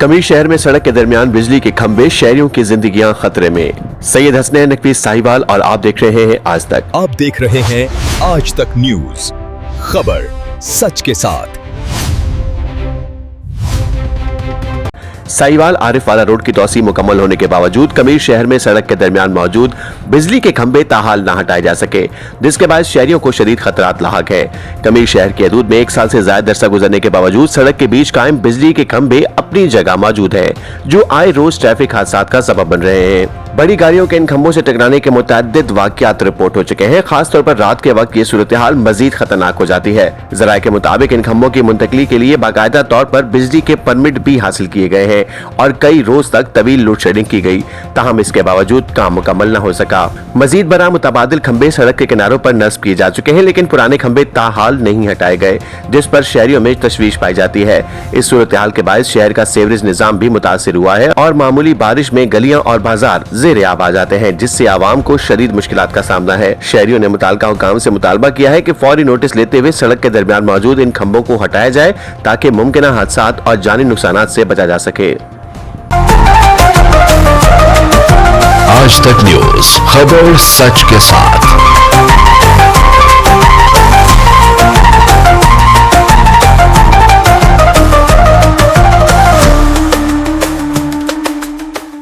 कमीर शहर में सड़क के दरमियान बिजली के खंभे, शहरियों की जिंदगियां खतरे में। सैयद हसनैन नकवी साहिवाल और आप देख रहे हैं आज तक। आप देख रहे हैं आज तक न्यूज, खबर सच के साथ। साहिवाल आरिफ वाला रोड की तौसी मुकम्मल होने के बावजूद कमीर शहर में सड़क के दरमियान मौजूद बिजली के खंभे ताहाल न हटाए जा सके, जिसके बाद शहरियों को शदीद खतरात लाहक है। कमीर शहर की हदूद में 1 साल से ज्यादा अरसा गुजरने के बावजूद सड़क के बीच कायम बिजली के खंभे अपनी जगह मौजूद है, जो आए रोज ट्रैफिक हादसात का सबब बन रहे हैं। बड़ी गाड़ियों के इन खंभों से टकराने के मुतअद्दिद वाकयात रिपोर्ट हो चुके हैं। खासतौर पर रात के वक्त ये सूरत हाल मजीद खतरनाक हो जाती है। जराये के मुताबिक इन खंभों की मुंतकली के लिए बाकायदा तौर पर बिजली के परमिट भी हासिल किए गए हैं और कई रोज तक तवील लोड शेडिंग की गई, ताहम इसके बावजूद काम मुकम्मल न हो सका। मजीद बरा मुतबादिल खंभे सड़क के किनारों पर नस्ब किए जा चुके हैं, लेकिन पुराने खंभे ताहाल नहीं हटाए गए, जिस पर शहरियों में तशवीश पाई जाती है। इस सूरत हाल के बायस शहर का सीवरेज निजाम भी मुतासिर हुआ है और मामूली बारिश में गलियां और बाजार ज़ेरे आब आ जाते हैं, जिससे आवाम को शदीद मुश्किलात का सामना है। शहरियों ने मुताल्लिका हुकाम से मुतालबा किया है कि फौरी नोटिस लेते हुए सड़क के दरमियान मौजूद इन खंभों को हटाया जाए, ताकि मुमकिन हादसात और जानी नुकसानात से बचा जा सके। आज तक न्यूज, खबर सच के साथ।